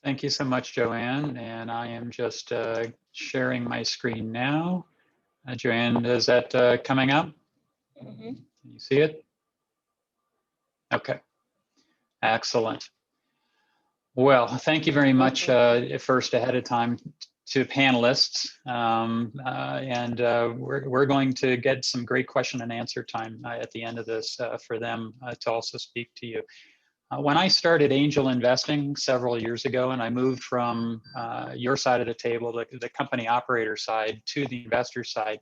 Thank you so much, Joanne. And I am just sharing my screen now. Joanne, is that coming up? Mm-hmm. Can you see it? Okay, excellent. Well, thank you very much first ahead of time to panelists. We're going to get some great question and answer time at the end of this for them to also speak to you. When I started angel investing several years ago, and I moved from your side of the table, the company operator side, to the investor side,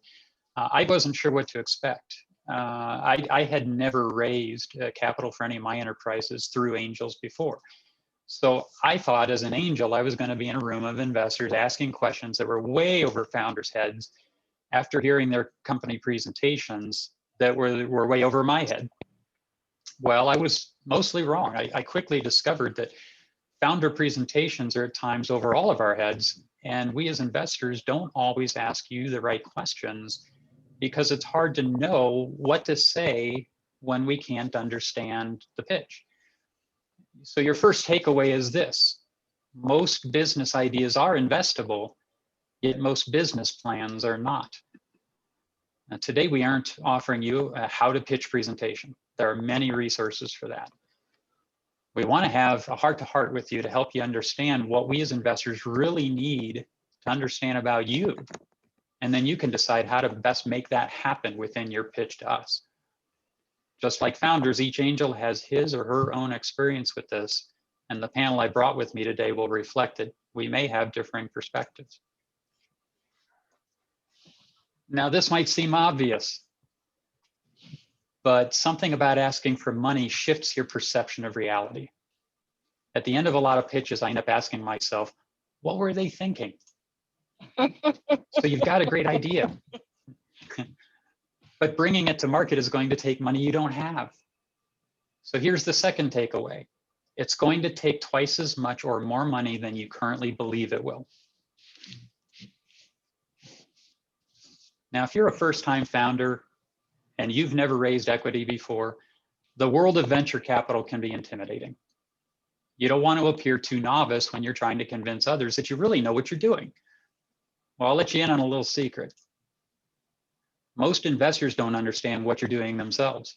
I wasn't sure what to expect. I had never raised capital for any of my enterprises through angels before. So I thought as an angel, I was going to be in a room of investors asking questions that were way over founders' heads after hearing their company presentations that were way over my head. Well, I was mostly wrong. I quickly discovered that founder presentations are at times over all of our heads, and we as investors don't always ask you the right questions because it's hard to know what to say when we can't understand the pitch. So your first takeaway is this: most business ideas are investable, yet most business plans are not. Now, today we aren't offering you a how to pitch presentation. There are many resources for that. We want to have a heart-to-heart with you to help you understand what we as investors really need to understand about you. And then you can decide how to best make that happen within your pitch to us. Just like founders, each angel has his or her own experience with this, and the panel I brought with me today will reflect it. We may have differing perspectives. Now, this might seem obvious, but something about asking for money shifts your perception of reality. At the end of a lot of pitches, I end up asking myself, what were they thinking? So you've got a great idea, but bringing it to market is going to take money you don't have. So here's the second takeaway. It's going to take twice as much or more money than you currently believe it will. Now, if you're a first-time founder and you've never raised equity before, the world of venture capital can be intimidating. You don't want to appear too novice when you're trying to convince others that you really know what you're doing. Well, I'll let you in on a little secret. Most investors don't understand what you're doing themselves.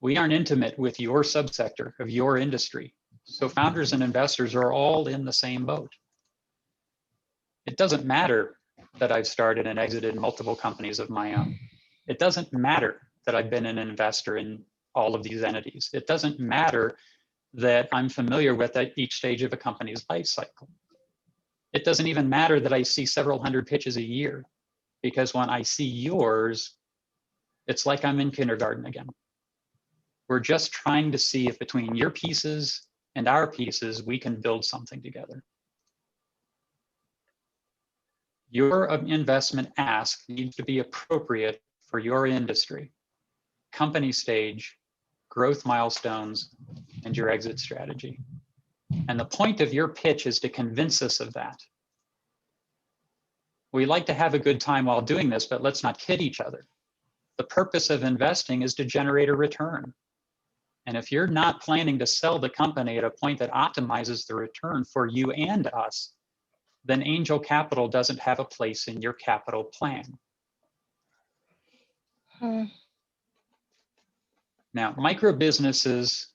We aren't intimate with your subsector of your industry, so founders and investors are all in the same boat. It doesn't matter that I've started and exited multiple companies of my own. It doesn't matter that I've been an investor in all of these entities. It doesn't matter that I'm familiar with at each stage of a company's life cycle. It doesn't even matter that I see several hundred pitches a year, because when I see yours, it's like I'm in kindergarten again. We're just trying to see if between your pieces and our pieces, we can build something together. Your investment ask needs to be appropriate for your industry, company stage, growth milestones, and your exit strategy. And the point of your pitch is to convince us of that. We like to have a good time while doing this, but let's not kid each other. The purpose of investing is to generate a return. And if you're not planning to sell the company at a point that optimizes the return for you and us, then angel capital doesn't have a place in your capital plan. Now, micro businesses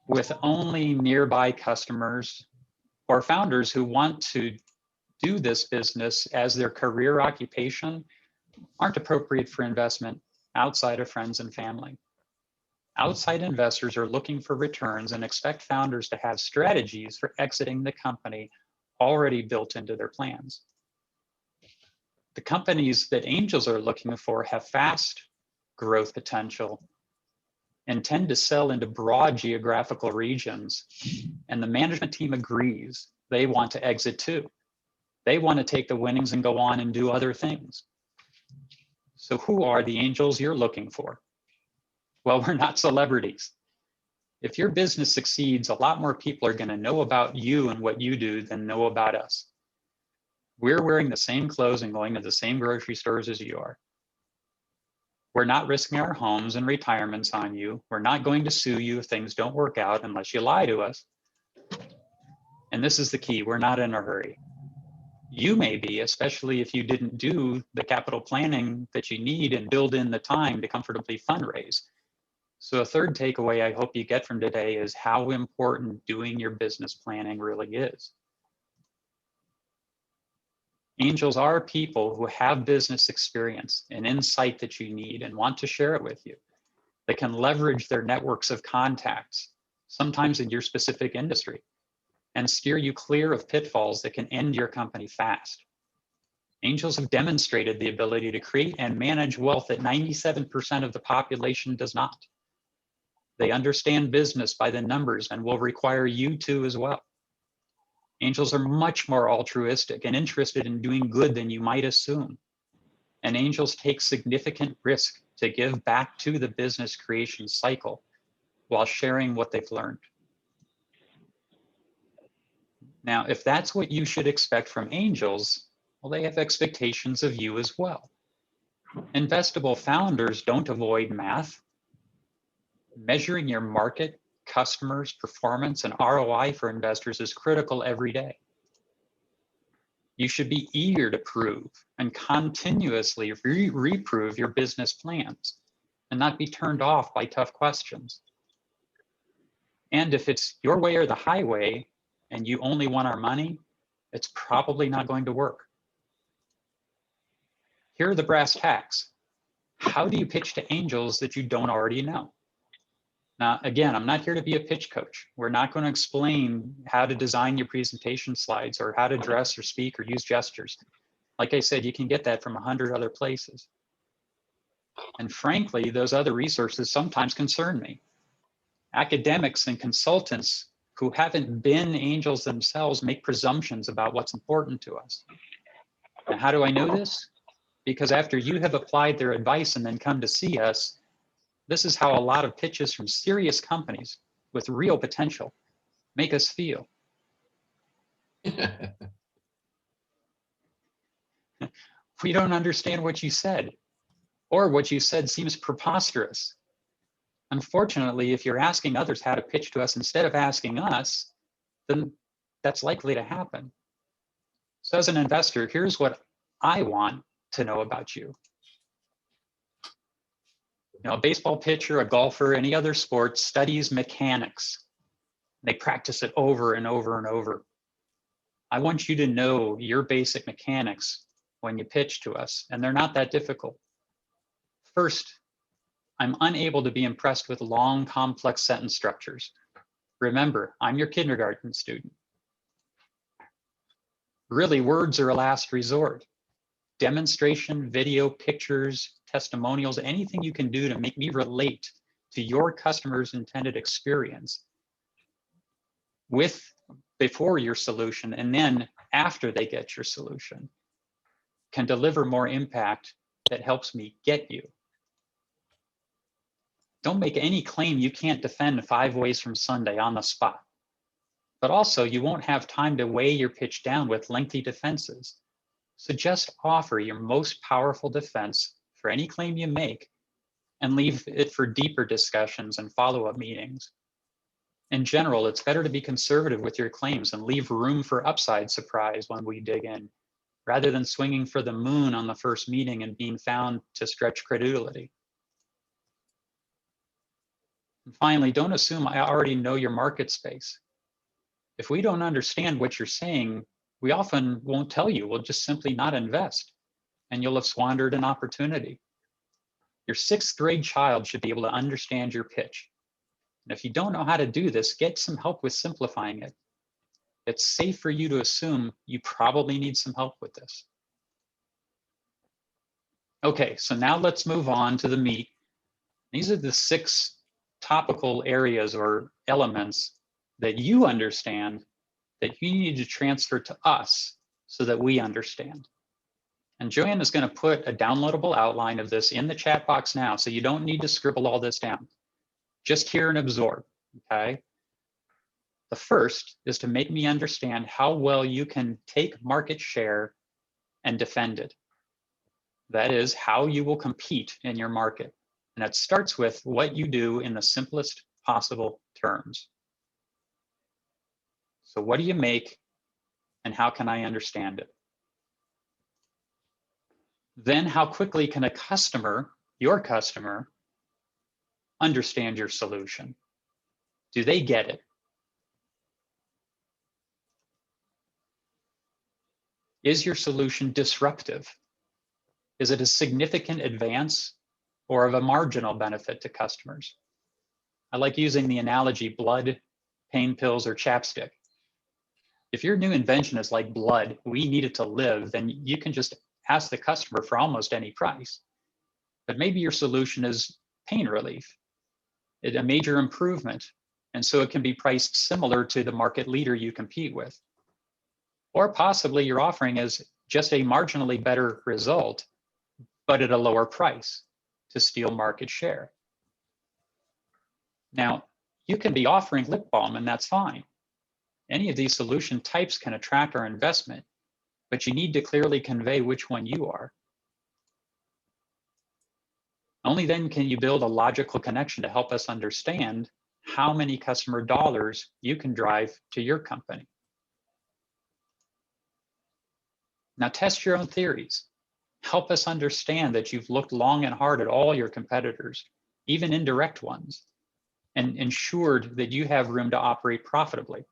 with only nearby customers or founders who want to do this business as their career occupation aren't appropriate for investment outside of friends and family. Outside investors are looking for returns and expect founders to have strategies for exiting the company already built into their plans. The companies that angels are looking for have fast growth potential and tend to sell into broad geographical regions. And the management team agrees they want to exit too. They want to take the winnings and go on and do other things. So who are the angels you're looking for? Well, we're not celebrities. If your business succeeds, a lot more people are going to know about you and what you do than know about us. We're wearing the same clothes and going to the same grocery stores as you are. We're not risking our homes and retirements on you. We're not going to sue you if things don't work out unless you lie to us. And this is the key, we're not in a hurry. You may be, especially if you didn't do the capital planning that you need and build in the time to comfortably fundraise. So a third takeaway I hope you get from today is how important doing your business planning really is. Angels are people who have business experience and insight that you need and want to share it with you. They can leverage their networks of contacts, sometimes in your specific industry, and steer you clear of pitfalls that can end your company fast. Angels have demonstrated the ability to create and manage wealth that 97% of the population does not. They understand business by the numbers and will require you to as well. Angels are much more altruistic and interested in doing good than you might assume. And angels take significant risk to give back to the business creation cycle while sharing what they've learned. Now, if that's what you should expect from angels, well, they have expectations of you as well. Investable founders don't avoid math. Measuring your market, customers, performance, and ROI for investors is critical every day. You should be eager to prove and continuously reprove your business plans and not be turned off by tough questions. And if it's your way or the highway and you only want our money, it's probably not going to work. Here are the brass tacks. How do you pitch to angels that you don't already know? Now, again, I'm not here to be a pitch coach. We're not going to explain how to design your presentation slides or how to dress or speak or use gestures. Like I said, you can get that from 100 other places. And frankly, those other resources sometimes concern me. Academics and consultants who haven't been angels themselves make presumptions about what's important to us. Now, how do I know this? Because after you have applied their advice and then come to see us, this is how a lot of pitches from serious companies with real potential make us feel. We don't understand what you said, or what you said seems preposterous. Unfortunately, if you're asking others how to pitch to us instead of asking us, then that's likely to happen. So as an investor, here's what I want to know about you. You know, a baseball pitcher, a golfer, any other sport studies mechanics. They practice it over and over and over. I want you to know your basic mechanics when you pitch to us, and they're not that difficult. First, I'm unable to be impressed with long, complex sentence structures. Remember, I'm your kindergarten student. Really, words are a last resort. Demonstration, video, pictures, testimonials, anything you can do to make me relate to your customer's intended experience before your solution and then after they get your solution can deliver more impact that helps me get you. Don't make any claim you can't defend 5 ways from Sunday on the spot. But also, you won't have time to weigh your pitch down with lengthy defenses. So just offer your most powerful defense for any claim you make and leave it for deeper discussions and follow-up meetings. In general, it's better to be conservative with your claims and leave room for upside surprise when we dig in, rather than swinging for the moon on the first meeting and being found to stretch credulity. And finally, don't assume I already know your market space. If we don't understand what you're saying, we often won't tell you. We'll just simply not invest, and you'll have squandered an opportunity. Your 6th grade child should be able to understand your pitch. And if you don't know how to do this, get some help with simplifying it. It's safe for you to assume you probably need some help with this. Okay, so now let's move on to the meat. These are the 6 topical areas or elements that you understand that you need to transfer to us so that we understand. And Joanne is going to put a downloadable outline of this in the chat box now, so you don't need to scribble all this down. Just hear and absorb, okay? The first is to make me understand how well you can take market share and defend it. That is how you will compete in your market. And it starts with what you do in the simplest possible terms. So what do you make and how can I understand it? Then how quickly can a customer, your customer, understand your solution? Do they get it? Is your solution disruptive? Is it a significant advance or of a marginal benefit to customers? I like using the analogy blood, pain pills, or chapstick. If your new invention is like blood, we need it to live, then you can just ask the customer for almost any price. But maybe your solution is pain relief, a major improvement, and so it can be priced similar to the market leader you compete with. Or possibly your offering is just a marginally better result, but at a lower price to steal market share. Now, you can be offering lip balm and that's fine. Any of these solution types can attract our investment, but you need to clearly convey which one you are. Only then can you build a logical connection to help us understand how many customer dollars you can drive to your company. Now test your own theories. Help us understand that you've looked long and hard at all your competitors, even indirect ones, and ensured that you have room to operate profitably.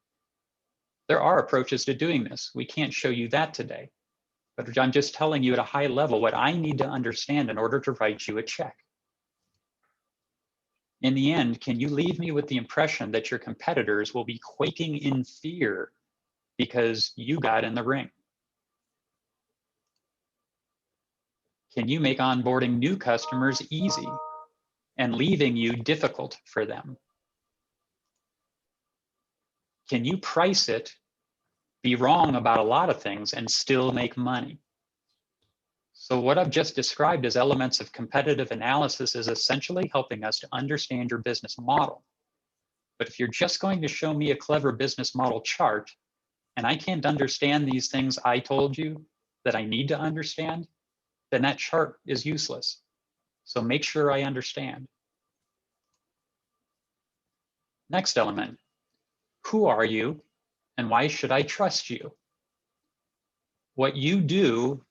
There are approaches to doing this. We can't show you that today, but I'm just telling you at a high level what I need to understand in order to write you a check. In the end, can you leave me with the impression that your competitors will be quaking in fear because you got in the ring? Can you make onboarding new customers easy and leaving you difficult for them? Can you price it, be wrong about a lot of things, and still make money? So what I've just described as elements of competitive analysis is essentially helping us to understand your business model. But if you're just going to show me a clever business model chart, and I can't understand these things I told you that I need to understand, then that chart is useless. So make sure I understand. Next element, who are you and why should I trust you? What you do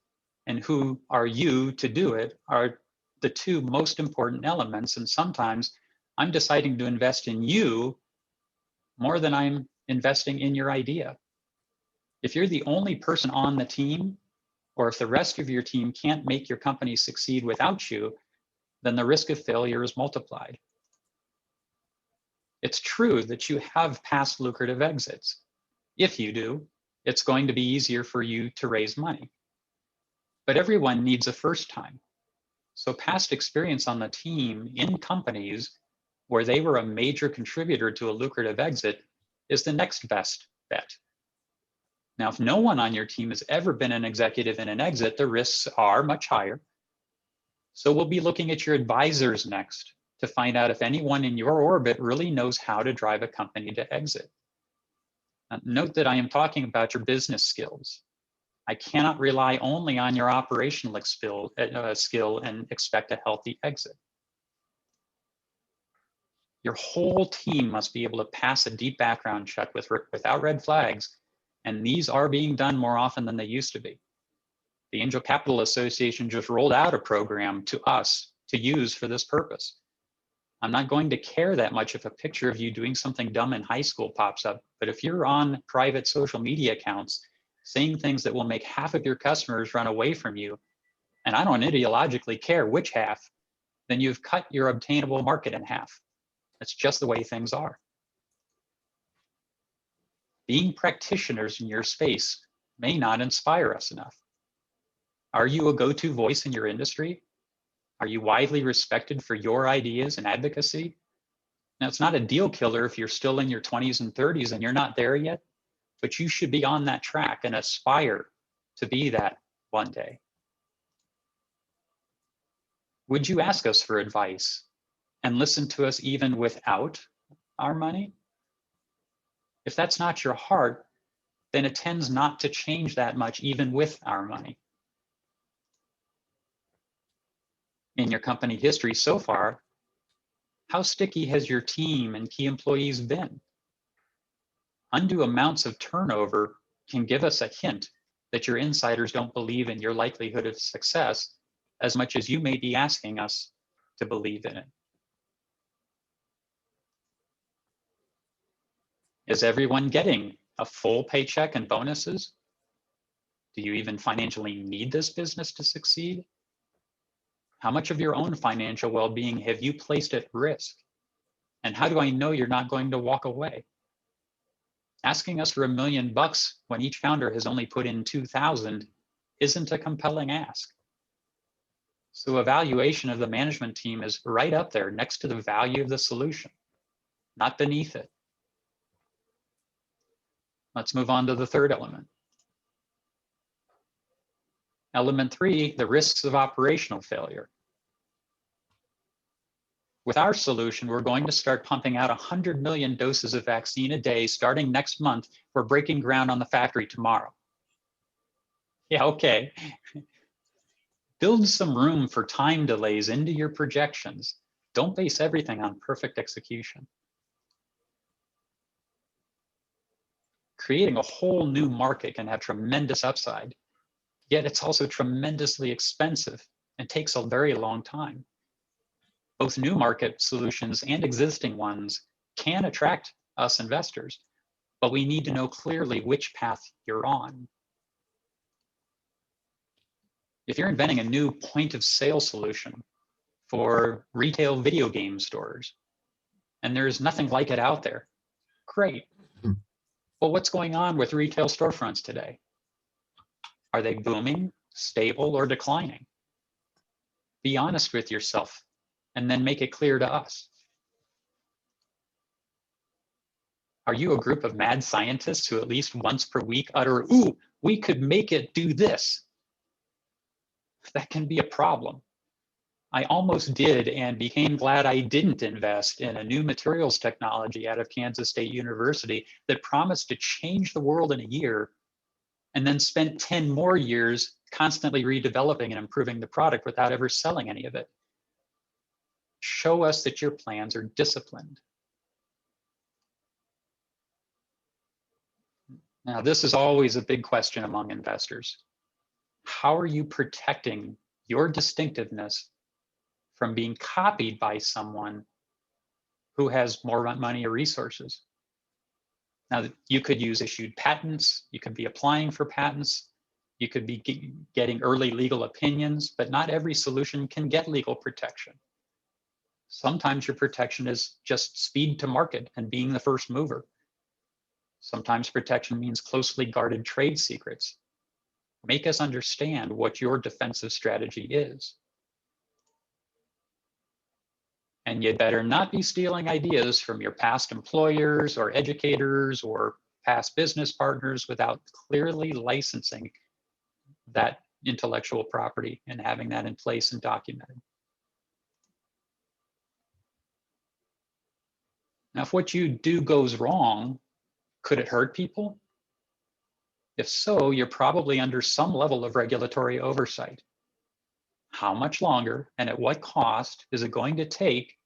and who are you to do it are the two most important elements. And sometimes I'm deciding to invest in you more than I'm investing in your idea. If you're the only person on the team, or if the rest of your team can't make your company succeed without you, then the risk of failure is multiplied. It's true that you have past lucrative exits. If you do, it's going to be easier for you to raise money. But everyone needs a first time. So past experience on the team in companies where they were a major contributor to a lucrative exit is the next best bet. Now, if no one on your team has ever been an executive in an exit, the risks are much higher. So we'll be looking at your advisors next to find out if anyone in your orbit really knows how to drive a company to exit. Note that I am talking about your business skills. I cannot rely only on your operational skill and expect a healthy exit. Your whole team must be able to pass a deep background check without red flags, and these are being done more often than they used to be. The Angel Capital Association just rolled out a program to us to use for this purpose. I'm not going to care that much if a picture of you doing something dumb in high school pops up, but if you're on private social media accounts saying things that will make half of your customers run away from you, and I don't ideologically care which half, then you've cut your obtainable market in half. That's just the way things are. Being practitioners in your space may not inspire us enough. Are you a go-to voice in your industry? Are you widely respected for your ideas and advocacy? Now, it's not a deal killer if you're still in your 20s and 30s and you're not there yet, but you should be on that track and aspire to be that one day. Would you ask us for advice and listen to us even without our money? If that's not your heart, then it tends not to change that much even with our money. In your company history so far, how sticky has your team and key employees been? Undue amounts of turnover can give us a hint that your insiders don't believe in your likelihood of success as much as you may be asking us to believe in it. Is everyone getting a full paycheck and bonuses? Do you even financially need this business to succeed? How much of your own financial well-being have you placed at risk? And how do I know you're not going to walk away? Asking us for $1 million when each founder has only put in 2,000 isn't a compelling ask. So evaluation of the management team is right up there next to the value of the solution, not beneath it. Let's move on to the third element. Element 3, the risks of operational failure. With our solution, we're going to start pumping out 100 million doses of vaccine a day starting next month. We're breaking ground on the factory tomorrow. Yeah, okay. Build some room for time delays into your projections. Don't base everything on perfect execution. Creating a whole new market can have tremendous upside, yet it's also tremendously expensive and takes a very long time. Both new market solutions and existing ones can attract us investors, but we need to know clearly which path you're on. If you're inventing a new point of sale solution for retail video game stores, and there's nothing like it out there, great. Well, what's going on with retail storefronts today? Are they booming, stable, or declining? Be honest with yourself and then make it clear to us. Are you a group of mad scientists who at least once per week utter, "Ooh, we could make it do this"? That can be a problem. I almost did and became glad I didn't invest in a new materials technology out of Kansas State University that promised to change the world in a year and then spent 10 more years constantly redeveloping and improving the product without ever selling any of it. Show us that your plans are disciplined. Now, this is always a big question among investors. How are you protecting your distinctiveness from being copied by someone who has more money or resources? Now, you could use issued patents, you could be applying for patents, you could be getting early legal opinions, but not every solution can get legal protection. Sometimes your protection is just speed to market and being the first mover. Sometimes protection means closely guarded trade secrets. Make us understand what your defensive strategy is. And you better not be stealing ideas from your past employers or educators or past business partners without clearly licensing that intellectual property and having that in place and documented. Now, if what you do goes wrong, could it hurt people? If so, you're probably under some level of regulatory oversight. How much longer and at what cost is it going to take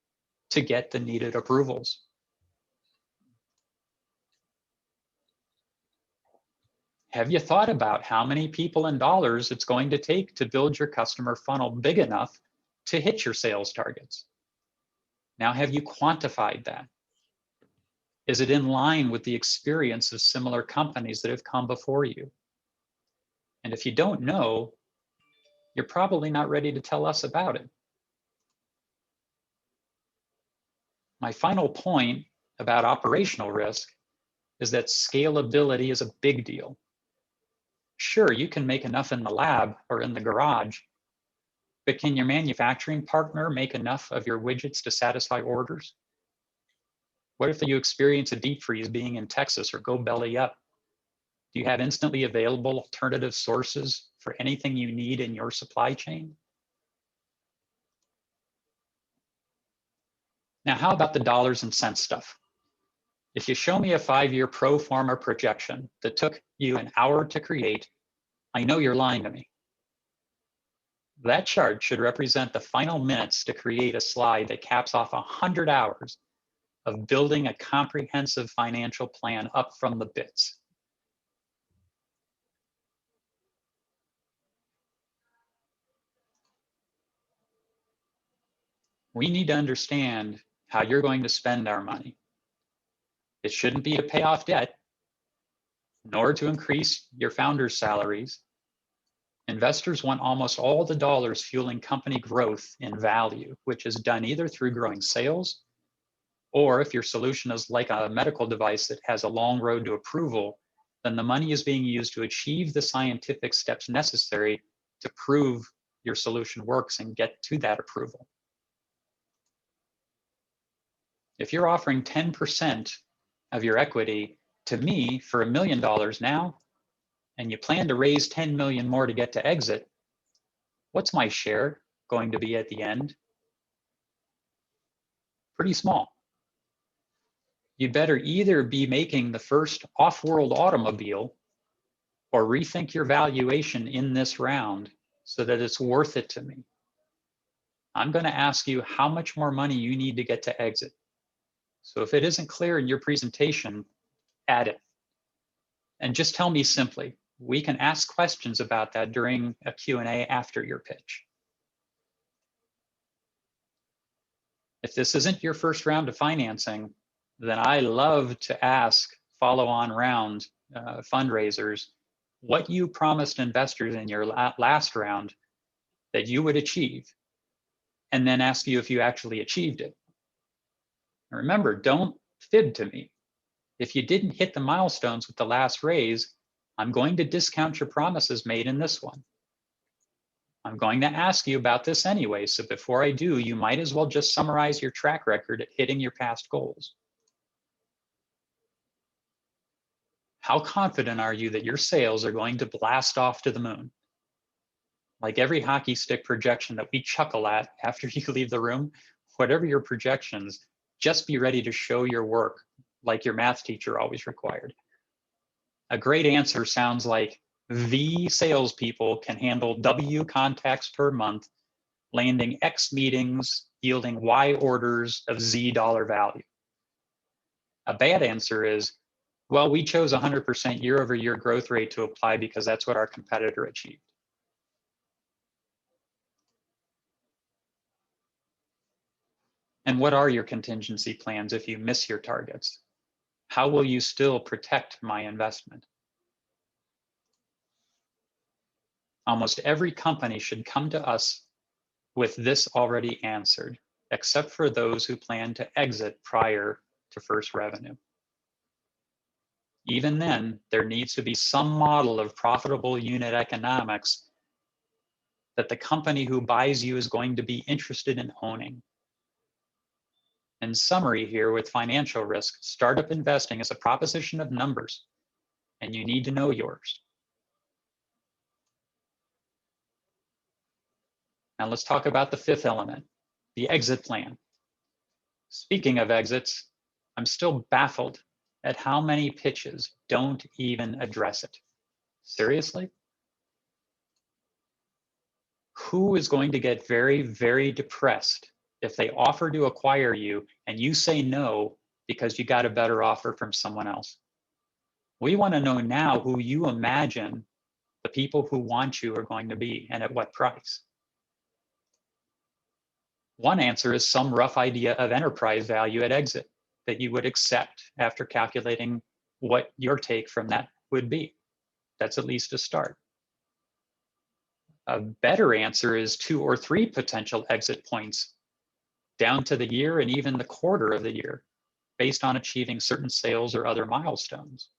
to get the needed approvals? Have you thought about how many people and dollars it's going to take to build your customer funnel big enough to hit your sales targets? Now, have you quantified that? Is it in line with the experience of similar companies that have come before you? And if you don't know, you're probably not ready to tell us about it. My final point about operational risk is that scalability is a big deal. Sure, you can make enough in the lab or in the garage, but can your manufacturing partner make enough of your widgets to satisfy orders? What if you experience a deep freeze being in Texas or go belly up? Do you have instantly available alternative sources for anything you need in your supply chain? Now, how about the dollars and cents stuff? If you show me a 5-year pro forma projection that took you an hour to create, I know you're lying to me. That chart should represent the final minutes to create a slide that caps off 100 hours of building a comprehensive financial plan up from the bits. We need to understand how you're going to spend our money. It shouldn't be to pay off debt, nor to increase your founders' salaries. Investors want almost all the dollars fueling company growth in value, which is done either through growing sales, or if your solution is like a medical device that has a long road to approval, then the money is being used to achieve the scientific steps necessary to prove your solution works and get to that approval. If you're offering 10% of your equity to me for $1 million now, and you plan to raise 10 million more to get to exit, what's my share going to be at the end? Pretty small. You better either be making the first off-world automobile or rethink your valuation in this round so that it's worth it to me. I'm going to ask you how much more money you need to get to exit. So if it isn't clear in your presentation, add it. And just tell me simply. We can ask questions about that during a Q&A after your pitch. If this isn't your first round of financing, then I love to ask follow-on round fundraisers what you promised investors in your last round that you would achieve, and then ask you if you actually achieved it. And remember, don't fib to me. If you didn't hit the milestones with the last raise, I'm going to discount your promises made in this one. I'm going to ask you about this anyway, so before I do, you might as well just summarize your track record at hitting your past goals. How confident are you that your sales are going to blast off to the moon? Like every hockey stick projection that we chuckle at after you leave the room, whatever your projections, just be ready to show your work like your math teacher always required. A great answer sounds like V salespeople can handle W contacts per month, landing X meetings, yielding Y orders of Z dollar value. A bad answer is, well, we chose 100% year-over-year growth rate to apply because that's what our competitor achieved. And what are your contingency plans if you miss your targets? How will you still protect my investment? Almost every company should come to us with this already answered, except for those who plan to exit prior to first revenue. Even then, there needs to be some model of profitable unit economics that the company who buys you is going to be interested in owning. In summary here, with financial risk, startup investing is a proposition of numbers, and you need to know yours. Now let's talk about the fifth element, the exit plan. Speaking of exits, I'm still baffled at how many pitches don't even address it. Seriously? Who is going to get very, very depressed if they offer to acquire you and you say no because you got a better offer from someone else? We want to know now who you imagine the people who want you are going to be and at what price. One answer is some rough idea of enterprise value at exit that you would accept after calculating what your take from that would be. That's at least a start. A better answer is 2 or 3 potential exit points down to the year and even the quarter of the year based on achieving certain sales or other milestones.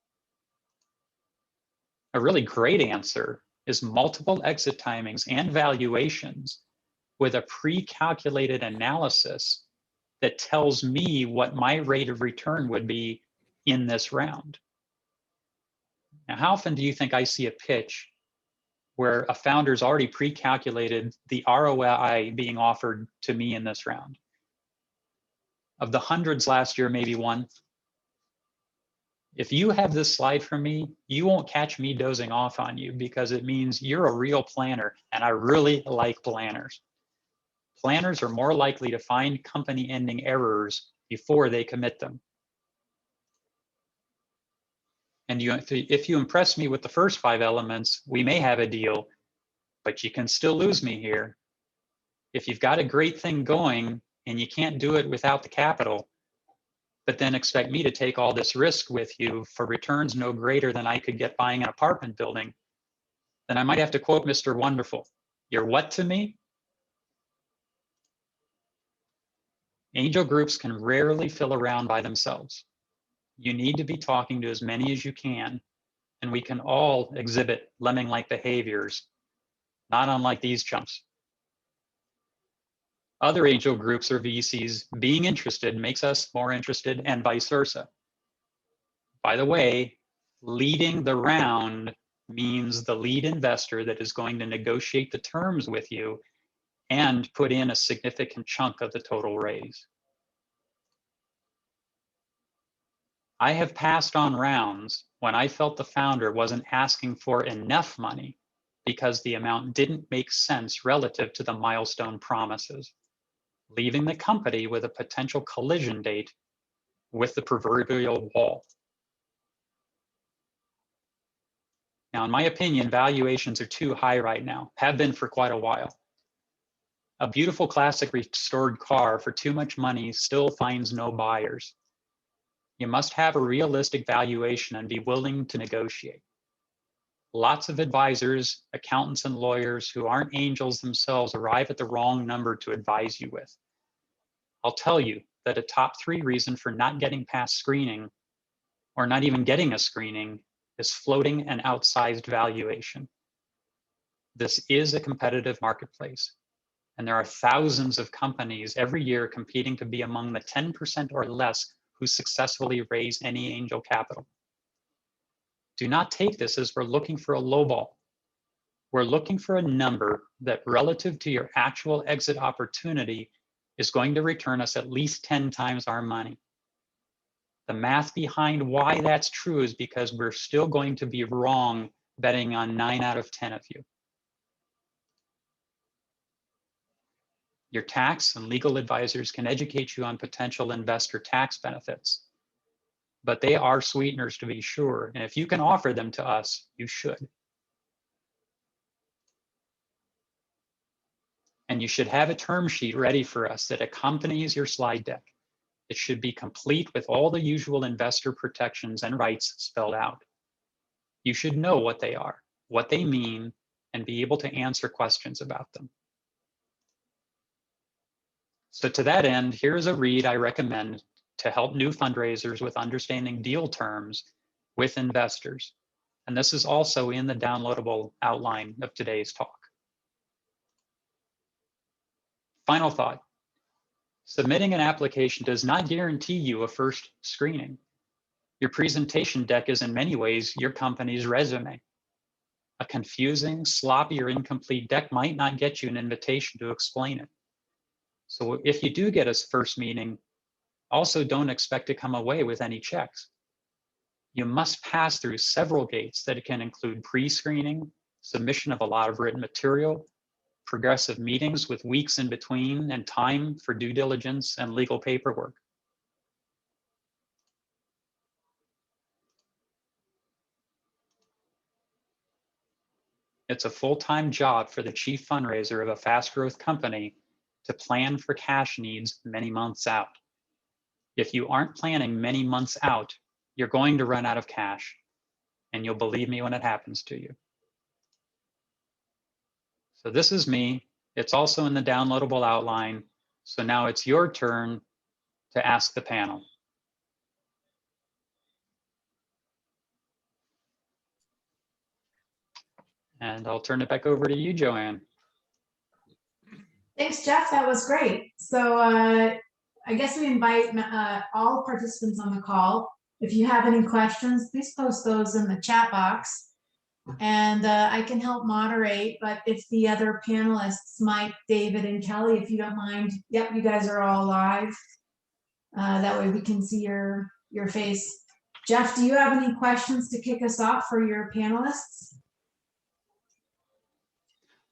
A really great answer is multiple exit timings and valuations with a pre-calculated analysis that tells me what my rate of return would be in this round. Now, how often do you think I see a pitch where a founder's already pre-calculated the ROI being offered to me in this round? Of the hundreds last year, maybe one. If you have this slide from me, you won't catch me dozing off on you because it means you're a real planner, and I really like planners. Planners are more likely to find company ending errors before they commit them. And if you impress me with the first 5 elements, we may have a deal, but you can still lose me here. If you've got a great thing going and you can't do it without the capital, but then expect me to take all this risk with you for returns no greater than I could get buying an apartment building, then I might have to quote Mr. Wonderful. You're what to me? Angel groups can rarely fill around by themselves. You need to be talking to as many as you can, and we can all exhibit lemming-like behaviors, not unlike these chumps. Other angel groups or VCs being interested makes us more interested, and vice versa. By the way, leading the round means the lead investor that is going to negotiate the terms with you and put in a significant chunk of the total raise. I have passed on rounds when I felt the founder wasn't asking for enough money because the amount didn't make sense relative to the milestone promises, leaving the company with a potential collision date with the proverbial wall. Now, in my opinion, valuations are too high right now, have been for quite a while. A beautiful classic restored car for too much money still finds no buyers. You must have a realistic valuation and be willing to negotiate. Lots of advisors, accountants, and lawyers who aren't angels themselves arrive at the wrong number to advise you with. I'll tell you that a top 3 reason for not getting past screening, or not even getting a screening, is floating and outsized valuation. This is a competitive marketplace, and there are thousands of companies every year competing to be among the 10% or less who successfully raise any angel capital. Do not take this as we're looking for a lowball. We're looking for a number that relative to your actual exit opportunity is going to return us at least 10 times our money. The math behind why that's true is because we're still going to be wrong betting on 9 out of 10 of you. Your tax and legal advisors can educate you on potential investor tax benefits, but they are sweeteners to be sure, and if you can offer them to us, you should. And you should have a term sheet ready for us that accompanies your slide deck. It should be complete with all the usual investor protections and rights spelled out. You should know what they are, what they mean, and be able to answer questions about them. So to that end, here's a read I recommend to help new fundraisers with understanding deal terms with investors. And this is also in the downloadable outline of today's talk. Final thought. Submitting an application does not guarantee you a first screening. Your presentation deck is in many ways your company's resume. A confusing, sloppy, or incomplete deck might not get you an invitation to explain it. So if you do get a first meeting, also don't expect to come away with any checks. You must pass through several gates that can include pre-screening, submission of a lot of written material, progressive meetings with weeks in between, and time for due diligence and legal paperwork. It's a full-time job for the chief fundraiser of a fast growth company to plan for cash needs many months out. If you aren't planning many months out, you're going to run out of cash, and you'll believe me when it happens to you. So this is me. It's also in the downloadable outline. So now it's your turn to ask the panel. And I'll turn it back over to you, Joanne. Thanks, Jeff. That was great. So I guess we invite all participants on the call. If you have any questions, please post those in the chat box. And I can help moderate, but if the other panelists, Mike, David, and Kelly, if you don't mind, yep, you guys are all live. That way we can see your face. Jeff, do you have any questions to kick us off for your panelists?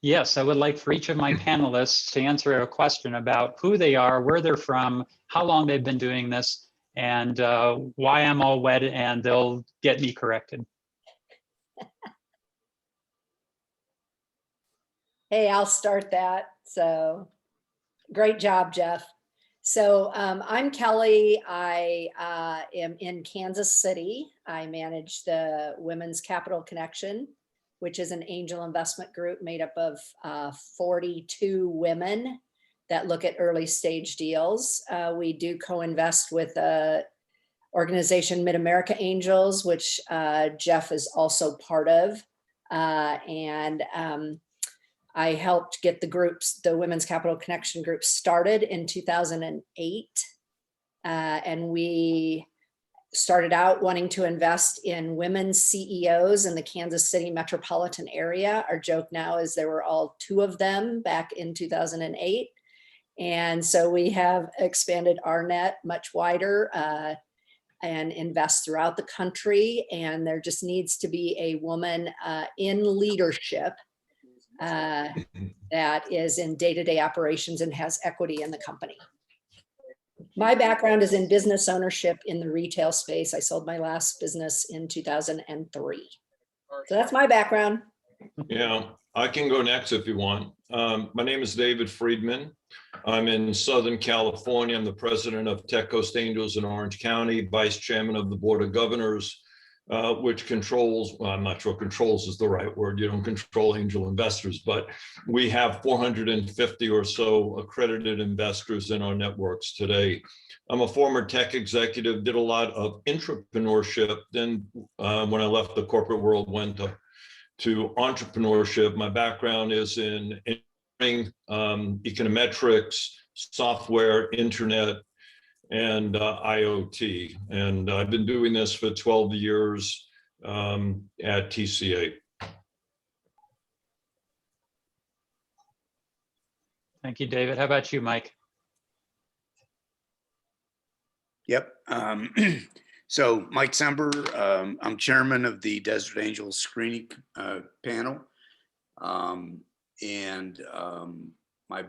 Yes, I would like for each of my panelists to answer a question about who they are, where they're from, how long they've been doing this, and why I'm all wet, and they'll get me corrected. Hey, I'll start that. So great job, Jeff. So I'm Kelly. I am in Kansas City. I manage the Women's Capital Connection, which is an angel investment group made up of 42 women that look at early stage deals. We do co-invest with organization Mid-America Angels, which Jeff is also part of. I helped get the groups, the Women's Capital Connection group, started in 2008. And we started out wanting to invest in women CEOs in the Kansas City metropolitan area. Our joke now is there were all 2 of them back in 2008. And so we have expanded our net much wider and invest throughout the country. And there just needs to be a woman in leadership that is in day-to-day operations and has equity in the company. My background is in business ownership in the retail space. I sold my last business in 2003. So that's my background. Yeah, I can go next if you want. My name is David Friedman. I'm in Southern California. I'm the president of Tech Coast Angels in Orange County, vice chairman of the Board of Governors, which controls, well, I'm not sure controls is the right word. You don't control angel investors, but we have 450 or so accredited investors in our networks today. I'm a former tech executive, did a lot of entrepreneurship. Then when I left the corporate world, went to entrepreneurship. My background is in engineering, econometrics, software, internet, and IoT. And I've been doing this for 12 years at TCA. Thank you, David. How about you, Mike? Yep. So Mike Sember, I'm chairman of the Desert Angels screening panel. My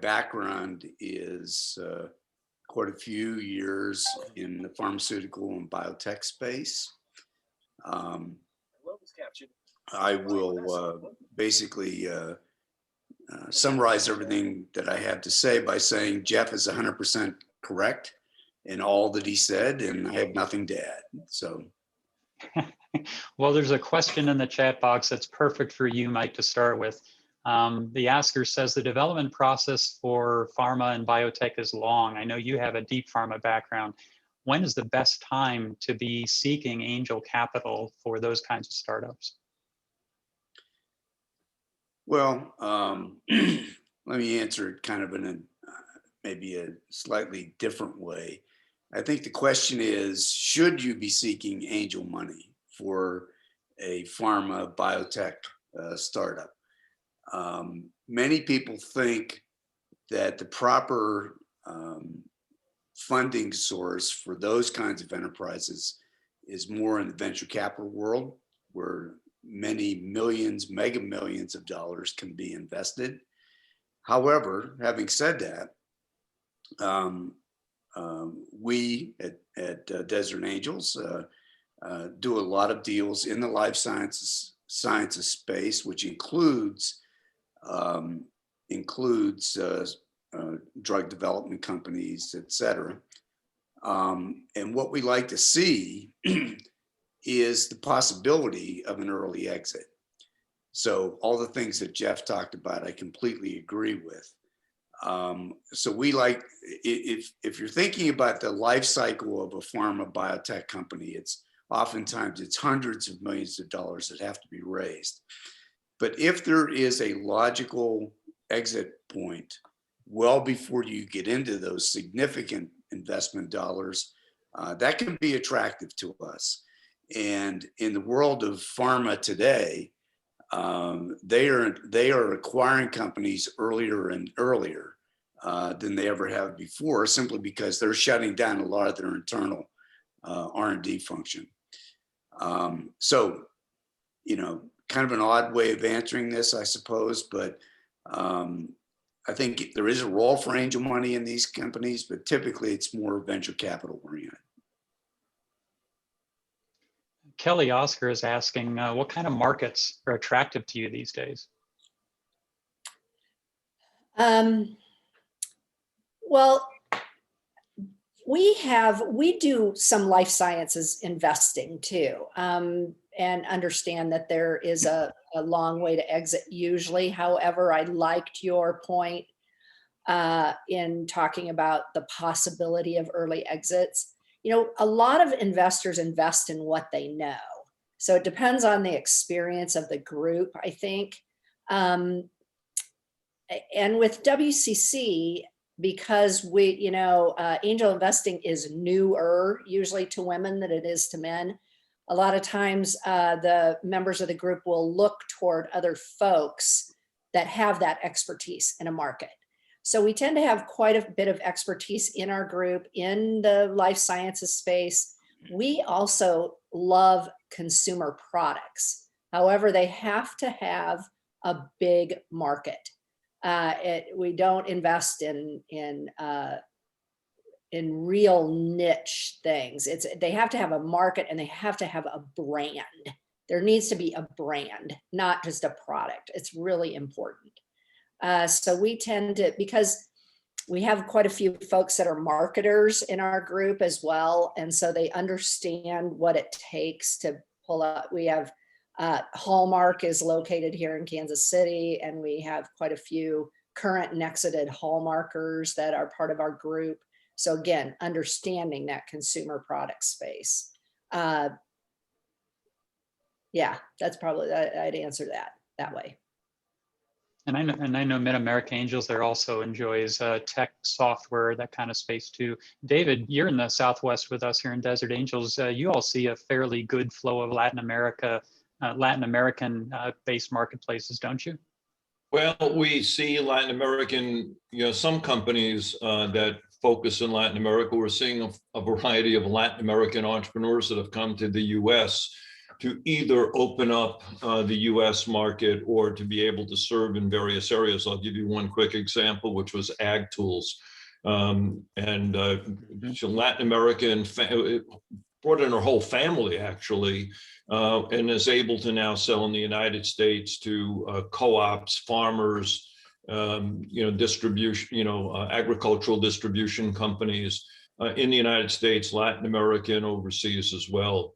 background is quite a few years in the pharmaceutical and biotech space. I will basically summarize everything that I have to say by saying Jeff is 100% correct in all that he said, and I have nothing to add. So, well, there's a question in the chat box that's perfect for you, Mike, to start with. The asker says the development process for pharma and biotech is long. I know you have a deep pharma background. When is the best time to be seeking angel capital for those kinds of startups? well, let me answer it kind of in a maybe a slightly different way. I think the question is, should you be seeking angel money for a pharma biotech startup? Many people think that the proper funding source for those kinds of enterprises is more in the venture capital world, where many millions, mega millions of dollars can be invested. However, having said that, we at Desert Angels do a lot of deals in the life sciences space, which includes drug development companies, et cetera. And what we like to see is the possibility of an early exit. So all the things that Jeff talked about, I completely agree with. So we like, if you're thinking about the life cycle of a pharma biotech company, it's oftentimes it's hundreds of millions of dollars that have to be raised. But if there is a logical exit point well before you get into those significant investment dollars, that can be attractive to us. And in the world of pharma today, they are acquiring companies earlier and earlier than they ever have before, simply because they're shutting down a lot of their internal R&D function. So, you know, kind of an odd way of answering this, I suppose, but I think there is a role for angel money in these companies, but typically it's more venture capital oriented. Kelly Oscar is asking, what kind of markets are attractive to you these days? Well, we do some life sciences investing too, and understand that there is a long way to exit usually. However, I liked your point in talking about the possibility of early exits. You know, a lot of investors invest in what they know. So it depends on the experience of the group, I think. And with WCC, because angel investing is newer usually to women than it is to men. A lot of times the members of the group will look toward other folks that have that expertise in a market. So we tend to have quite a bit of expertise in our group in the life sciences space. We also love consumer products. However, they have to have a big market. We don't invest in real niche things. They have to have a market and they have to have a brand. There needs to be a brand, not just a product. It's really important. So we tend to, because we have quite a few folks that are marketers in our group as well. And so they understand what it takes to pull up. We have Hallmark is located here in Kansas City, and we have quite a few current and exited Hallmarkers that are part of our group. So again, understanding that consumer product space. Yeah, that's probably, I'd answer that way. And I know Mid-America Angels there also enjoys tech software, that kind of space too. David, you're in the Southwest with us here in Desert Angels. You all see a fairly good flow of Latin American based marketplaces, don't you? Well, we see Latin American, some companies that focus in Latin America. We're seeing a variety of Latin American entrepreneurs that have come to the US to either open up the US market or to be able to serve in various areas. I'll give you one quick example, which was ag tools. Latin American brought in her whole family actually, and is able to now sell in the United States to co-ops, farmers, distribution, agricultural distribution companies in the United States, Latin America, and overseas as well.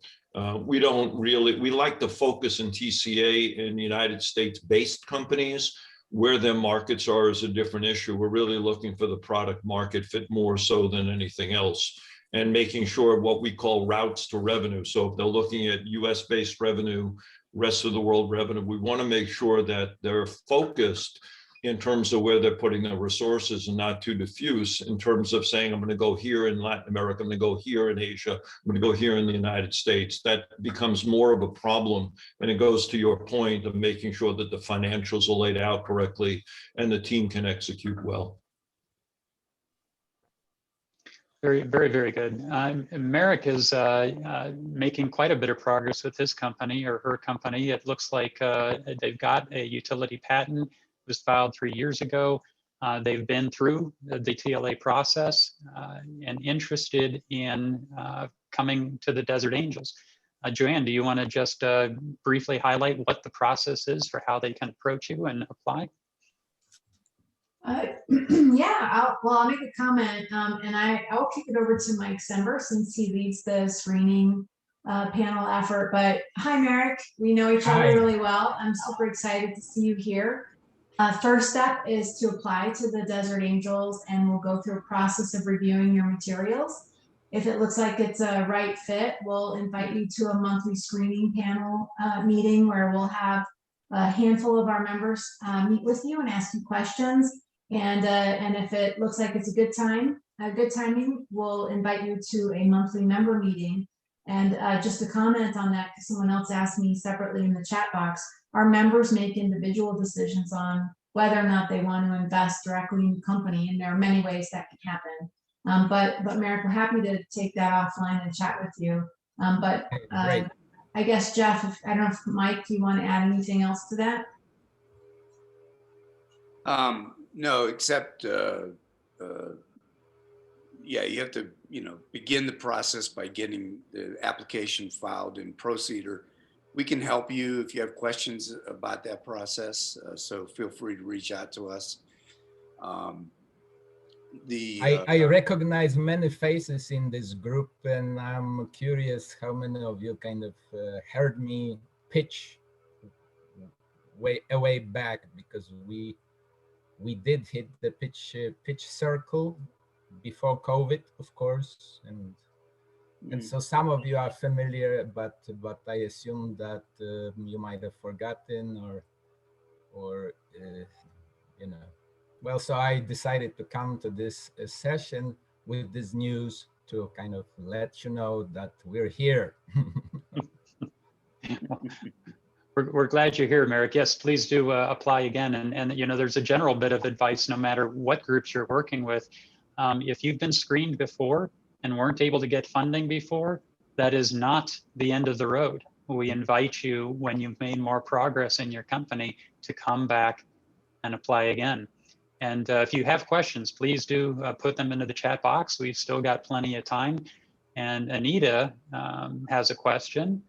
We like to focus in TCA in United States based companies. Where their markets are is a different issue. We're really looking for the product market fit more so than anything else, and making sure what we call routes to revenue. So if they're looking at US based revenue, rest of the world revenue, we want to make sure that they're focused in terms of where they're putting their resources and not too diffuse in terms of saying, I'm going to go here in Latin America, I'm going to go here in Asia, I'm going to go here in the United States. That becomes more of a problem. And it goes to your point of making sure that the financials are laid out correctly and the team can execute well. Very, very, very good. Merrick is making quite a bit of progress with his company or her company. It looks like they've got a utility patent. Was filed 3 years ago. They've been through the TLA process and interested in coming to the Desert Angels. Joanne, do you want to just briefly highlight what the process is for how they can approach you and apply? Yeah, I'll make a comment, and I'll kick it over to Mike Sember since he leads the screening panel effort. But hi, Merrick. We know each other really well. I'm super excited to see you here. First step is to apply to the Desert Angels, and we'll go through a process of reviewing your materials. If it looks like it's a right fit, we'll invite you to a monthly screening panel meeting where we'll have a handful of our members meet with you and ask you questions. And if it looks like it's a good timing, we'll invite you to a monthly member meeting. And just to comment on that, because someone else asked me separately in the chat box, our members make individual decisions on whether or not they want to invest directly in the company, and there are many ways that can happen. But Merrick, we're happy to take that offline and chat with you. I guess Jeff, I don't know if Mike, do you want to add anything else to that? No, except, yeah, you have to, begin the process by getting the application filed in Procedure. We can help you if you have questions about that process. So feel free to reach out to us. I recognize many faces in this group, and I'm curious how many of you kind of heard me pitch way back, because we did hit the pitch circle before COVID, of course, and so some of you are familiar, but I assume that you might have forgotten or well, so I decided to come to this session with this news to kind of let you know that we're here. We're glad you're here, Merrick. Yes, please do apply again. And there's a general bit of advice, no matter what groups you're working with. If you've been screened before and weren't able to get funding before, that is not the end of the road. We invite you, when you've made more progress in your company, to come back and apply again. And if you have questions, please do put them into the chat box. We've still got plenty of time. And Anita has a question.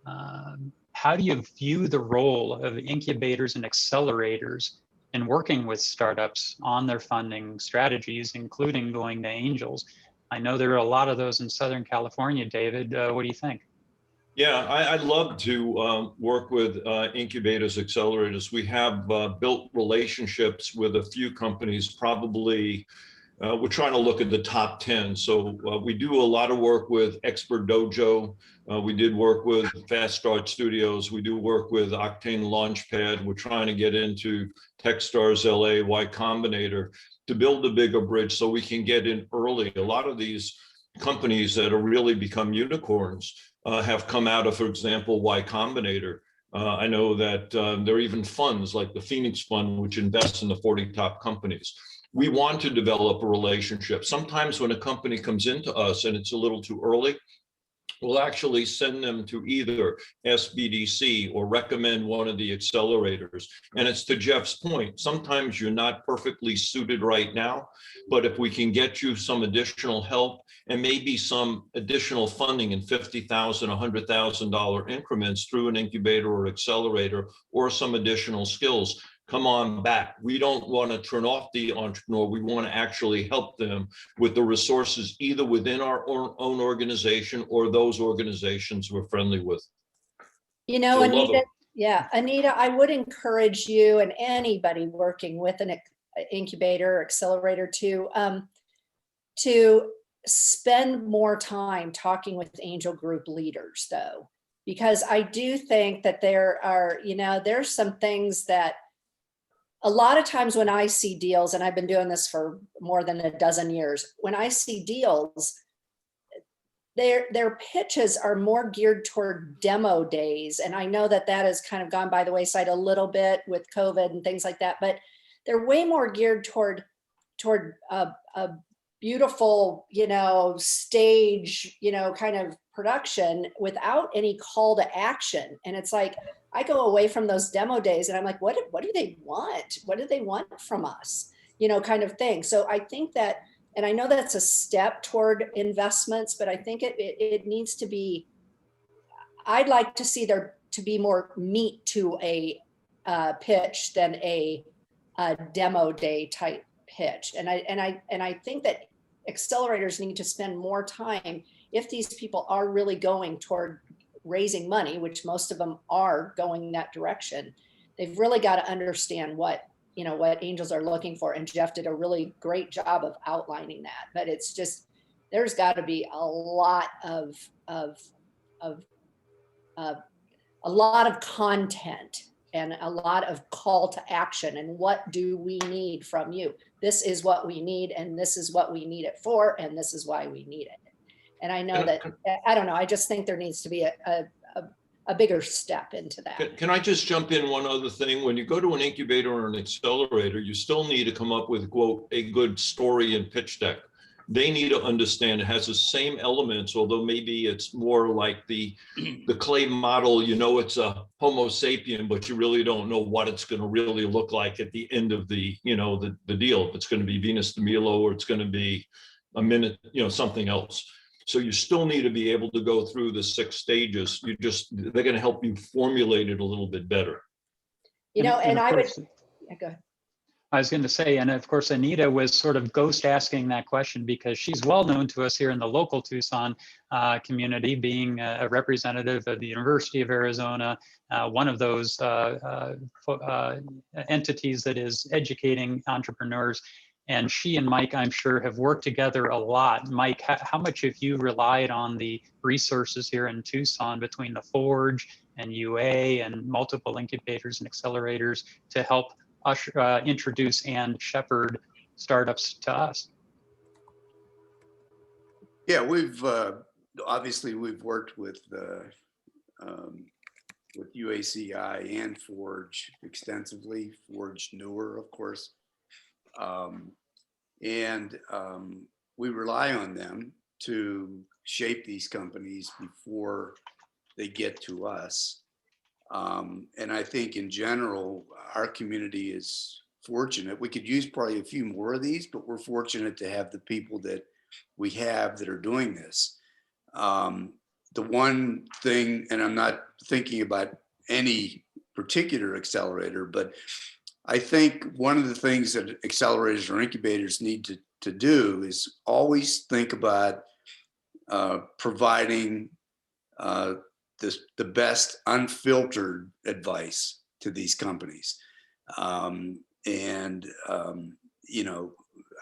How do you view the role of incubators and accelerators in working with startups on their funding strategies, including going to angels? I know there are a lot of those in Southern California, David. What do you think? Yeah, I'd love to work with incubators, accelerators. We have built relationships with a few companies, probably we're trying to look at the top 10. So we do a lot of work with Expert Dojo. We did work with Fast Start Studios. We do work with Octane Launchpad. We're trying to get into Techstars LA, Y Combinator to build a bigger bridge so we can get in early. A lot of these companies that have really become unicorns have come out of, for example, Y Combinator. I know that there are even funds like the Phoenix Fund, which invests in the 40 top companies. We want to develop a relationship. Sometimes when a company comes into us and it's a little too early, we'll actually send them to either SBDC or recommend one of the accelerators. And it's to Jeff's point, sometimes you're not perfectly suited right now, but if we can get you some additional help and maybe some additional funding in $50,000, $100,000 increments through an incubator or accelerator or some additional skills, come on back. We don't want to turn off the entrepreneur. We want to actually help them with the resources either within our own organization or those organizations we're friendly with. So Anita, Anita, I would encourage you and anybody working with an incubator or accelerator to spend more time talking with angel group leaders, though, because I do think that there are, there's some things that a lot of times when I see deals, and I've been doing this for more than a dozen years, when I see deals, their pitches are more geared toward demo days. And I know that has kind of gone by the wayside a little bit with COVID and things like that, but they're way more geared toward a beautiful, stage, kind of production without any call to action. And it's like, I go away from those demo days and I'm like, what do they want? What do they want from us? Kind of thing. So I think that, and I know that's a step toward investments, but I think it needs to be, I'd like to see there to be more meat to a pitch than a demo day type pitch. And I think that accelerators need to spend more time if these people are really going toward raising money, which most of them are going in that direction. They've really got to understand what angels are looking for. And Jeff did a really great job of outlining that. But it's just, there's got to be a lot of content and a lot of call to action. And what do we need from you? This is what we need, and this is what we need it for, and this is why we need it. And I know that, I don't know, I just think there needs to be a bigger step into that. Can I just jump in one other thing? When you go to an incubator or an accelerator, you still need to come up with, quote, a good story and pitch deck. they need to understand it has the same elements, although maybe it's more like the clay model, you know, it's a Homo sapien, but you really don't know what it's going to really look like at the end of the, you know, the deal. If it's going to be Venus de Milo or it's going to be a minute, you know, something else. So you still need to be able to go through the 6 stages. They're going to help you formulate it a little bit better. You know, and of I would, course, yeah, go ahead. I was going to say, and of course, Anita was sort of ghost asking that question because she's well known to us here in the local Tucson community, being a representative of the University of Arizona, one of those entities that is educating entrepreneurs. And she and Mike, I'm sure, have worked together a lot. Mike, how much have you relied on the resources here in Tucson between the Forge and UA and multiple incubators and accelerators to help introduce and shepherd startups to us? Yeah, we've obviously we've worked with UACI and Forge extensively. Forge newer, of course, and we rely on them to shape these companies before they get to us. And I think in general, our community is fortunate. We could use probably a few more of these, but we're fortunate to have the people that we have that are doing this. The one thing, and I'm not thinking about any particular accelerator, but I think one of the things that accelerators or incubators need to do is always think about providing the best unfiltered advice to these companies. You know,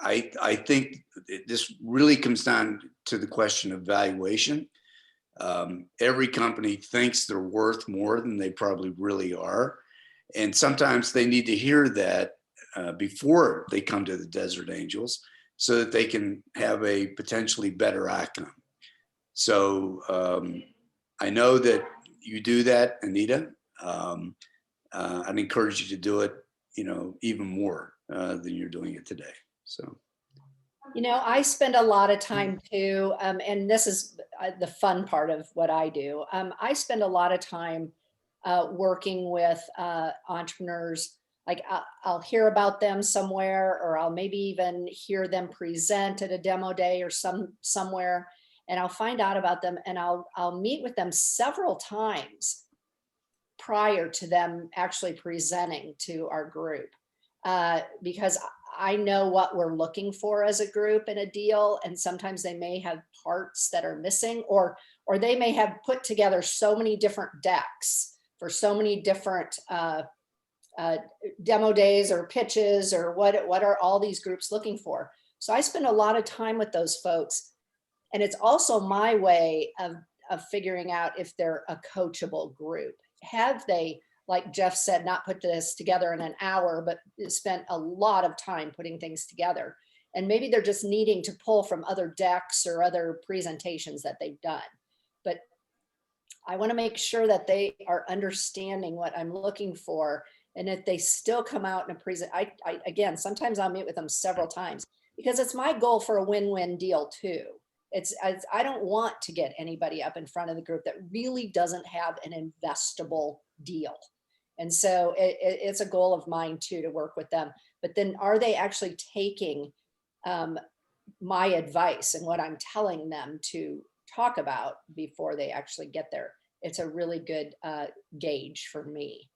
I think this really comes down to the question of valuation. Every company thinks they're worth more than they probably really are. And sometimes they need to hear that before they come to the Desert Angels so that they can have a potentially better outcome. So I know that you do that, Anita. I'd encourage you to do it, you know, even more than you're doing it today. So, You know, I spend a lot of time too, and this is the fun part of what I do. I spend a lot of time working with entrepreneurs. Like I'll hear about them somewhere, or I'll maybe even hear them present at a demo day or somewhere, and I'll find out about them, and I'll meet with them several times prior to them actually presenting to our group, because I know what we're looking for as a group in a deal, and sometimes they may have parts that are missing, or they may have put together so many different decks for so many different demo days or pitches, or what are all these groups looking for. So I spend a lot of time with those folks, and it's also my way of figuring out if they're a coachable group. Have they, like Jeff said, not put this together in an hour, but spent a lot of time putting things together. And maybe they're just needing to pull from other decks or other presentations that they've done. But I want to make sure that they are understanding what I'm looking for. And if they still come out in a present, again, sometimes I'll meet with them several times, because it's my goal for a win-win deal too. I don't want to get anybody up in front of the group that really doesn't have an investable deal. And so it's a goal of mine too, to work with them. But then are they actually taking my advice and what I'm telling them to talk about before they actually get there? It's a really good gauge for me.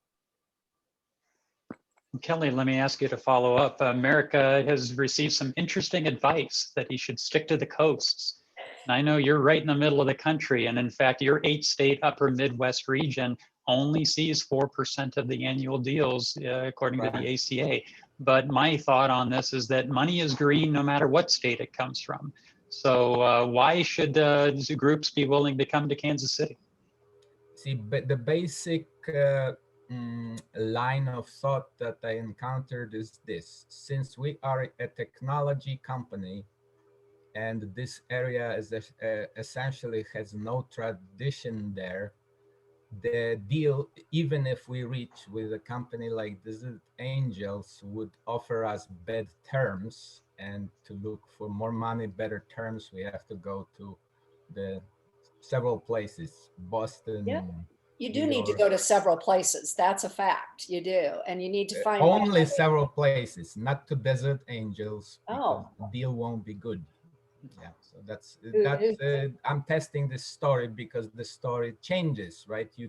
Kelly, let me ask you to follow up. America has received some interesting advice that he should stick to the coasts. And I know you're right in the middle of the country. And in fact, your 8-state upper Midwest region only sees 4% of the annual deals, according to the ACA. But my thought on this is that money is green no matter what state it comes from. So why should groups be willing to come to Kansas City? See, but the basic line of thought that I encountered is this: since we are a technology company, and this area is essentially has no tradition there, the deal, even if we reach with a company like Desert Angels, would offer us bad terms and to look for more money, better terms, we have to go to the several places, Boston. Yeah. You do New need to York. go to several places. That's a fact. You do. And you need to find one Only that- several places, not to Desert Angels, Oh. because the deal won't be good. Yeah, so that's Who- I'm testing this story because the story changes, right? You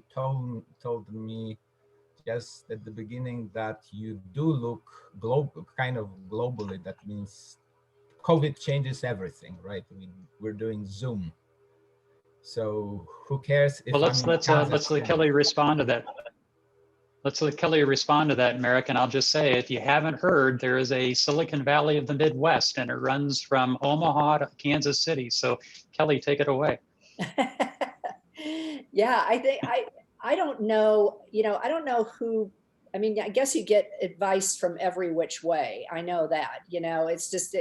told me just at the beginning that you do look global, kind of globally. That means COVID changes everything, right? We're doing Zoom. So who cares if Well, let's I'm in let Kazakhstan? Kelly respond to that. Let's let Kelly respond to that, Merrick. And I'll just say, if you haven't heard, there is a Silicon Valley of the Midwest, and it runs from Omaha to Kansas City. So Kelly, take it away. Yeah, I think I don't know, I don't know who, I mean, I guess you get advice from every which way. I know that, it's just,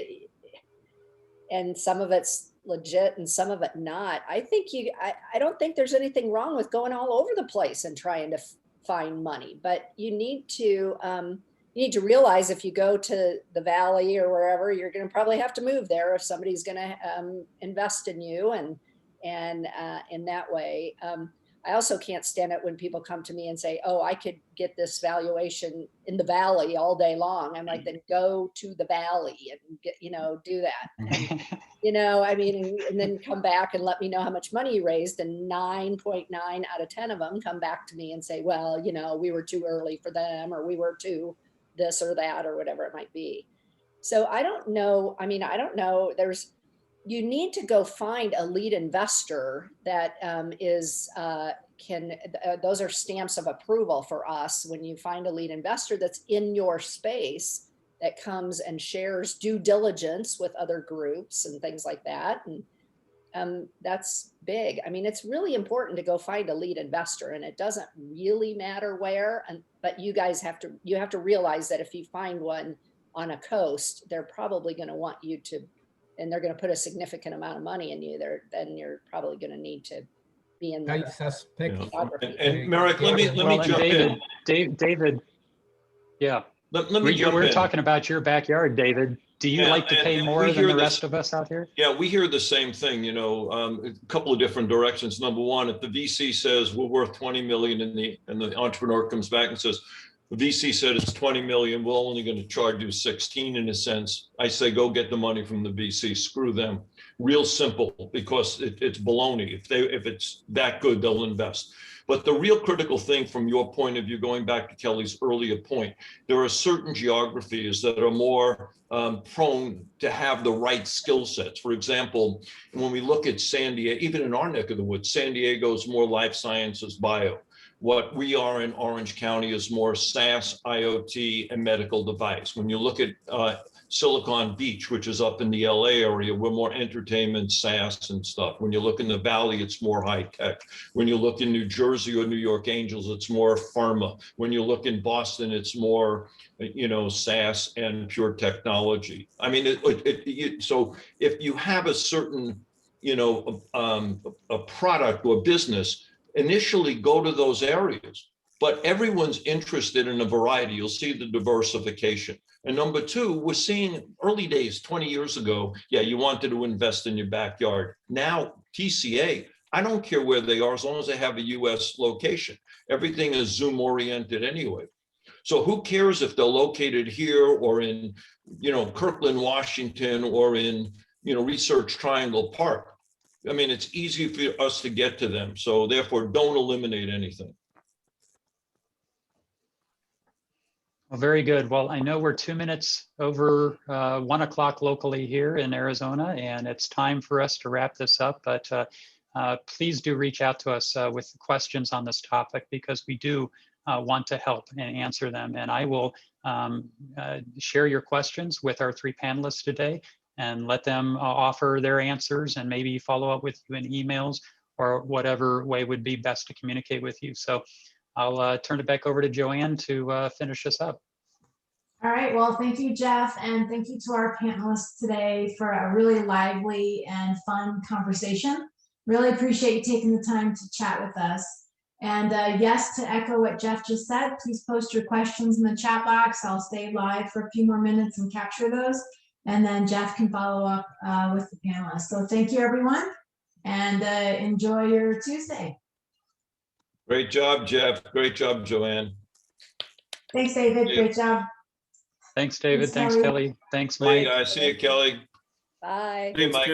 and some of it's legit and some of it not. I think I don't think there's anything wrong with going all over the place and trying to find money, but you need to realize if you go to the Valley or wherever, you're going to probably have to move there if somebody's going to invest in you, and in that way. I also can't stand it when people come to me and say, oh, I could get this valuation in the Valley all day long. I'm like, then go to the Valley and get, do that. And, I mean, and then come back and let me know how much money you raised. And 9.9 out of 10 of them come back to me and say, well, we were too early for them, or we were too this or that, or whatever it might be. So I don't know. I mean, I don't know. You need to go find a lead investor that those are stamps of approval for us. When you find a lead investor that's in your space, that comes and shares due diligence with other groups and things like that. And that's big. I mean, it's really important to go find a lead investor, and it doesn't really matter where, but you guys have to realize that if you find one on a coast, they're probably going to want you to, and they're going to put a significant amount of money in you there, then you're probably going to need to be in I the suspect. geography. And Merrick, let me Well, and jump in. David, yeah. Let me jump We're in. talking about your backyard, David. Do you Yeah, like to pay and more we than hear the this- rest of us out here? Yeah, we hear the same thing, a couple of different directions. Number one, if the VC says we're worth 20 million and the entrepreneur comes back and says, the VC said it's 20 million, we're only going to charge you 16 in a sense. I say, go get the money from the VC, screw them. Real simple, because it's baloney. If it's that good, they'll invest. But the real critical thing from your point of view, going back to Kelly's earlier point, there are certain geographies that are more prone to have the right skill sets. For example, when we look at San Diego, even in our neck of the woods, San Diego is more life sciences, bio. What we are in Orange County is more SaaS, IoT, and medical device. When you look at Silicon Beach, which is up in the LA area, we're more entertainment, SaaS and stuff. When you look in the Valley, it's more high tech. When you look in New Jersey or New York Angels, it's more pharma. When you look in Boston, it's more, SaaS and pure technology. I mean, so if you have a certain, a product or business, initially go to those areas, but everyone's interested in a variety. You'll see the diversification. And number two, we're seeing early days, 20 years ago, yeah, you wanted to invest in your backyard. Now, TCA, I don't care where they are as long as they have a US location. Everything is Zoom oriented anyway. So who cares if they're located here or in, Kirkland, Washington, or in, Research Triangle Park? I mean, it's easy for us to get to them. So therefore, don't eliminate anything. Well, very good. Well, I know we're 2 minutes over 1 o'clock locally here in Arizona, and it's time for us to wrap this up. But please do reach out to us with questions on this topic, because we do want to help and answer them. And I will share your questions with our 3 panelists today and let them offer their answers, and maybe follow up with you in emails or whatever way would be best to communicate with you. So I'll turn it back over to Joanne to finish this up. All right, well, thank you, Jeff, and thank you to our panelists today for a really lively and fun conversation. Really appreciate you taking the time to chat with us. And yes, to echo what Jeff just said, please post your questions in the chat box. I'll stay live for a few more minutes and capture those. And then Jeff can follow up with the panelists. So thank you, everyone, and enjoy your Tuesday. Great job, Jeff. Great job, Joanne. Thanks, David. Yeah. Great job. Thanks, David. Thanks, Thanks, Kelly. Kelly. Thanks, Hey, Mike. I see you, Kelly. Bye. Hey, Mike.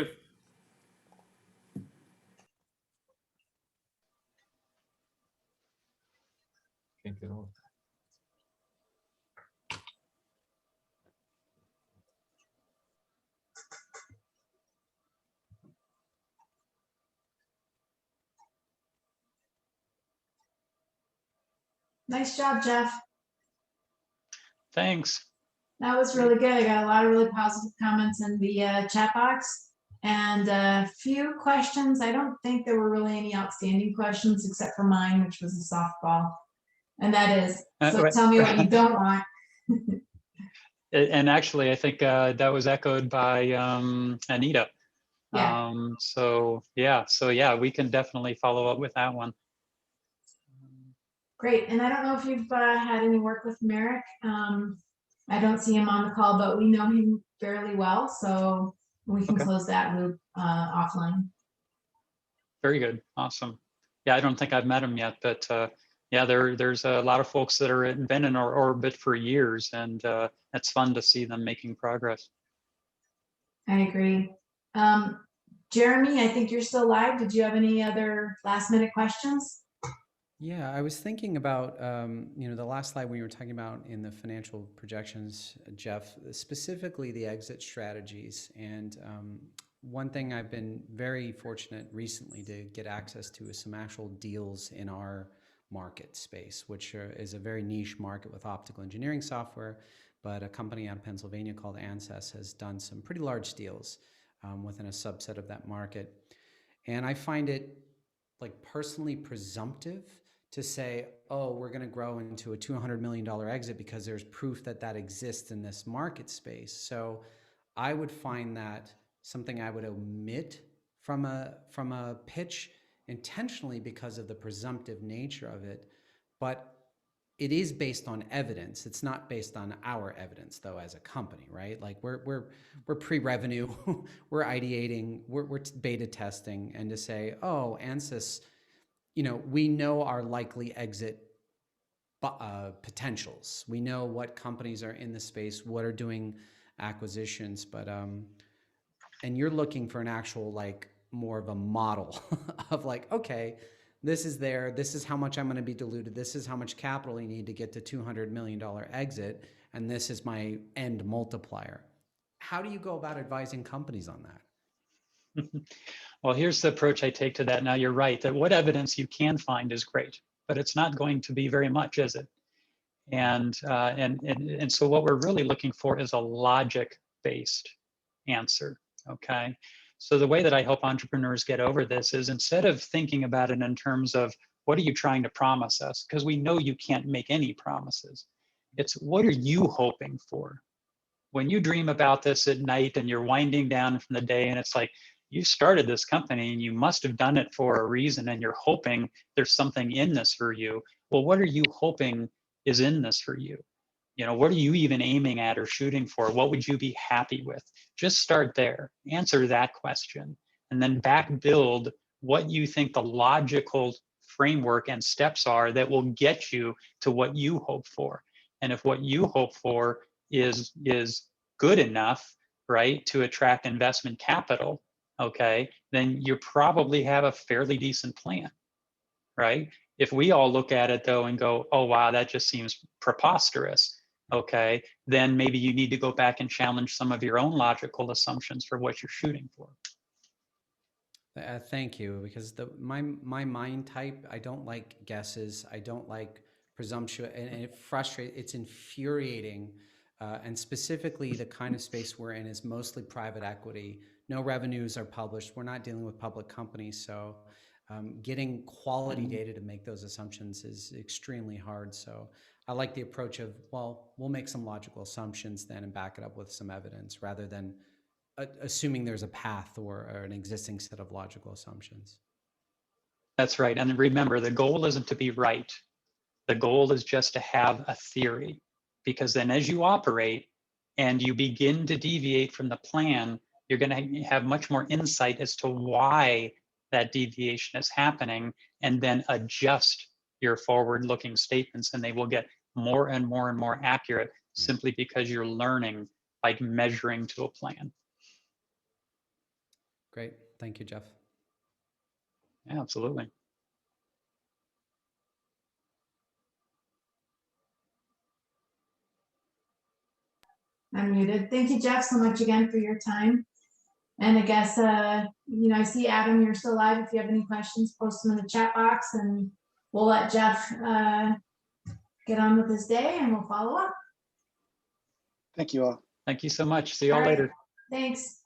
Can't get on. Nice job, Jeff. Thanks. That was really good. I got a lot of really positive comments in the chat box and a few questions. I don't think there were really any outstanding questions except for mine, which was a softball. And that is, so Right. tell me what you don't want. And actually, I think that was echoed by Anita. Yeah. So yeah, we can definitely follow up with that one. Great. And I don't know if you've had any work with Merrick. I don't see him on the call, but we know him fairly well, so we can Okay. close that loop offline. Very good. Awesome. Yeah, I don't think I've met him yet, but yeah, there's a lot of folks that are been in our orbit for years, and it's fun to see them making progress. I agree. Jeremy, I think you're still live. Did you have any other last minute questions? Yeah, I was thinking about, the last slide we were talking about in the financial projections, Jeff, specifically the exit strategies. And one thing I've been very fortunate recently to get access to is some actual deals in our market space, which is a very niche market with optical engineering software. But a company out of Pennsylvania called ANSYS has done some pretty large deals within a subset of that market. And I find it like personally presumptive to say, oh, we're going to grow into a $200 million exit because there's proof that that exists in this market space. So I would find that something I would omit from a pitch intentionally because of the presumptive nature of it. But it is based on evidence. It's not based on our evidence, though, as a company, right? Like we're pre-revenue, we're ideating, we're beta testing, and to say, oh, ANSYS, we know our likely exit potentials. We know what companies are in the space, what are doing acquisitions, but and you're looking for an actual more of a model of okay, this is there, this is how much I'm going to be diluted, this is how much capital you need to get to $200 million exit, and this is my end multiplier. How do you go about advising companies on that? Well, here's the approach I take to that. Now, you're right that what evidence you can find is great, but it's not going to be very much, is it? And so what we're really looking for is a logic-based answer, okay? So the way that I help entrepreneurs get over this is instead of thinking about it in terms of what are you trying to promise us? Because we know you can't make any promises. It's what are you hoping for? When you dream about this at night and you're winding down from the day and it's like, you started this company and you must have done it for a reason and you're hoping there's something in this for you. Well, what are you hoping is in this for you? What are you even aiming at or shooting for? What would you be happy with? Just start there, answer that question, and then back build what you think the logical framework and steps are that will get you to what you hope for. And if what you hope for is good enough, right, to attract investment capital, okay, then you probably have a fairly decent plan, right? If we all look at it though and go, oh, wow, that just seems preposterous, okay, then maybe you need to go back and challenge some of your own logical assumptions for what you're shooting for. Thank you, because my mind type, I don't like guesses. I don't like presumption, and it frustrates, it's infuriating. And specifically the kind of space we're in is mostly private equity. No revenues are published. We're not dealing with public companies. So getting quality data to make those assumptions is extremely hard. So I like the approach of, well, we'll make some logical assumptions then and back it up with some evidence rather than assuming there's a path or an existing set of logical assumptions. That's right. And remember, the goal isn't to be right. The goal is just to have a theory, because then as you operate and you begin to deviate from the plan, you're going to have much more insight as to why that deviation is happening, and then adjust your forward-looking statements, and they will get more and more and more accurate simply because you're learning by measuring to a plan. Great. Thank you, Jeff. Yeah, absolutely. I'm muted. Thank you, Jeff, so much again for your time. And I guess, I see Adam, you're still live. If you have any questions, post them in the chat box, and we'll let Jeff get on with his day, and we'll follow up. Thank you all. Thank you so much. See you all All right. later. Thanks.